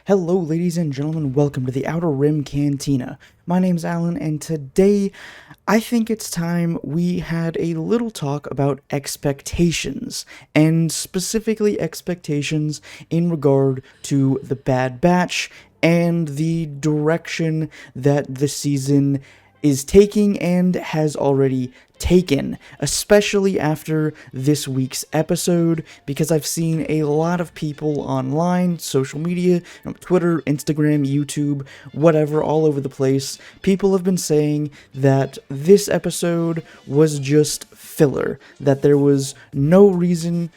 Hello ladies and gentlemen, welcome to the Outer Rim Cantina. My name's Alan, and today I think it's time we had a little talk about expectations, and specifically expectations in regard to The Bad Batch and the direction that the season is taking and has already taken, especially after this week's episode, because I've seen a lot of people online, social media, Twitter, Instagram, YouTube, whatever, all over the place. People have been saying that this episode was just filler, that there was no reason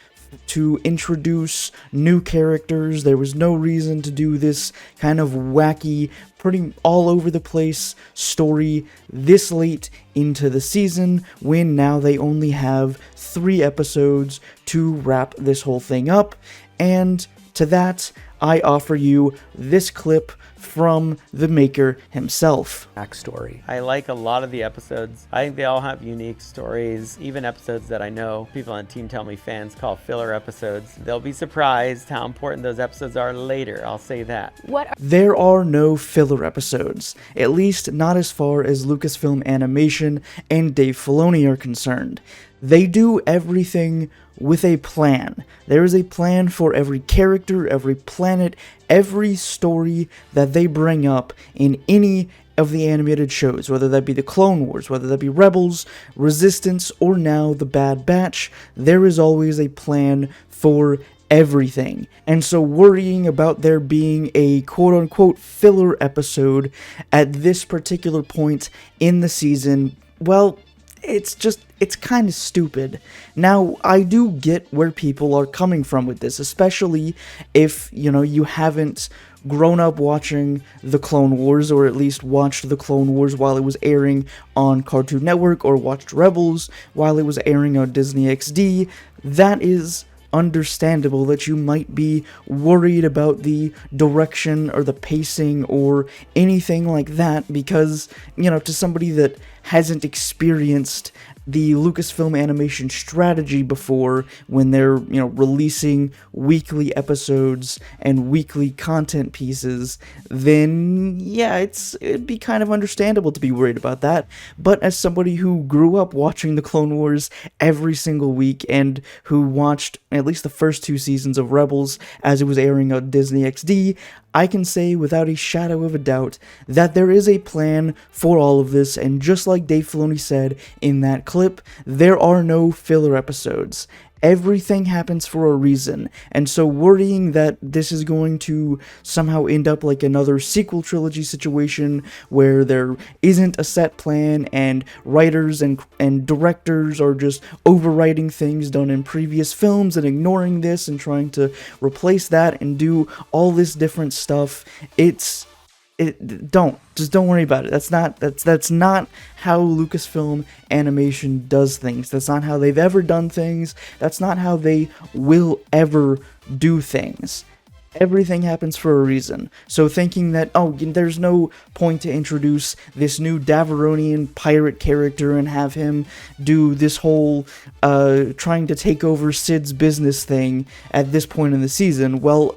to introduce new characters. There was no reason to do this kind of wacky, pretty all over the place story this late into the season, when now they only have 3 episodes to wrap this whole thing up. And to that, I offer you this clip from the maker himself. Backstory. I like a lot of the episodes. I think they all have unique stories, even episodes that I know people on the team tell me fans call filler episodes. They'll be surprised how important those episodes are later, I'll say that. There are no filler episodes, at least not as far as Lucasfilm Animation and Dave Filoni are concerned. They do everything with a plan. There is a plan for every character, every planet, every story that they bring up in any of the animated shows, whether that be the Clone Wars, whether that be Rebels, Resistance, or now The Bad Batch. There is always a plan for everything. And so worrying about there being a quote-unquote filler episode at this particular point in the season, well, it's kind of stupid. Now, I do get where people are coming from with this, especially if, you haven't grown up watching the Clone Wars, or at least watched the Clone Wars while it was airing on Cartoon Network, or watched Rebels while it was airing on Disney XD. That is understandable that you might be worried about the direction or the pacing or anything like that, because, to somebody that hasn't experienced the Lucasfilm Animation strategy before, when they're, releasing weekly episodes and weekly content pieces, then yeah, it'd be kind of understandable to be worried about that. But as somebody who grew up watching the Clone Wars every single week, and who watched at least the first 2 seasons of Rebels as it was airing on Disney XD, I can say without a shadow of a doubt that there is a plan for all of this, and just like Dave Filoni said in that clip, there are no filler episodes. Everything happens for a reason, and so worrying that this is going to somehow end up like another sequel trilogy situation where there isn't a set plan and writers and directors are just overwriting things done in previous films and ignoring this and trying to replace that and do all this different stuff, don't worry about it. That's not how Lucasfilm Animation does things. That's not how they've ever done things. That's not how they will ever do things. Everything happens for a reason. So thinking that, there's no point to introduce this new Davaronian pirate character and have him do this whole trying to take over Sid's business thing at this point in the season, well,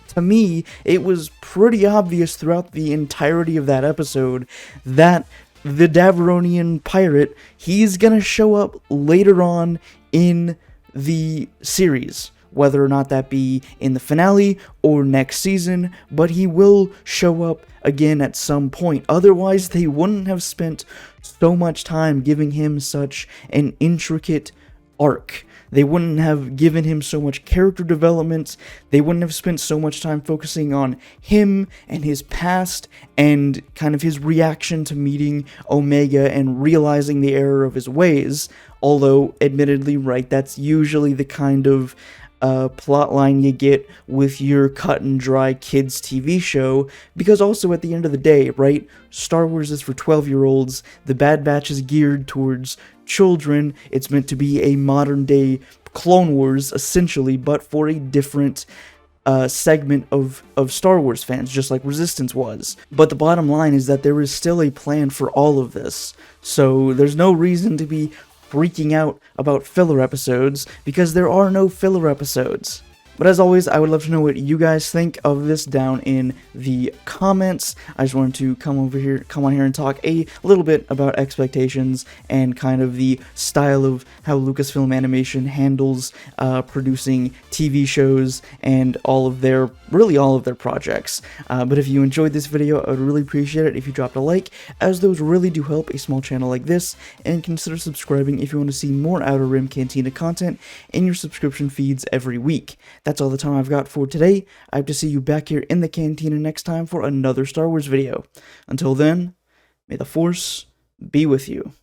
to me, it was pretty obvious throughout the entirety of that episode that the Davaronian pirate, he's gonna show up later on in the series, whether or not that be in the finale or next season, but he will show up again at some point. Otherwise, they wouldn't have spent so much time giving him such an intricate arc. They wouldn't have given him so much character development. They wouldn't have spent so much time focusing on him and his past and kind of his reaction to meeting Omega and realizing the error of his ways. Although, admittedly, right, that's usually the kind of plot line you get with your cut and dry kids TV show, because also at the end of the day, right, Star Wars is for 12-year-olds, The Bad Batch is geared towards children. It's meant to be a modern day Clone Wars essentially, but for a different segment of Star Wars fans, just like Resistance was. But the bottom line is that there is still a plan for all of this, so there's no reason to be freaking out about filler episodes, because there are no filler episodes. But as always, I would love to know what you guys think of this down in the comments. I just wanted to come on here and talk a little bit about expectations and kind of the style of how Lucasfilm Animation handles producing TV shows and all of their projects. But if you enjoyed this video, I would really appreciate it if you dropped a like, as those really do help a small channel like this, and consider subscribing if you want to see more Outer Rim Cantina content in your subscription feeds every week. That's all the time I've got for today. I hope to see you back here in the Cantina next time for another Star Wars video. Until then, may the Force be with you.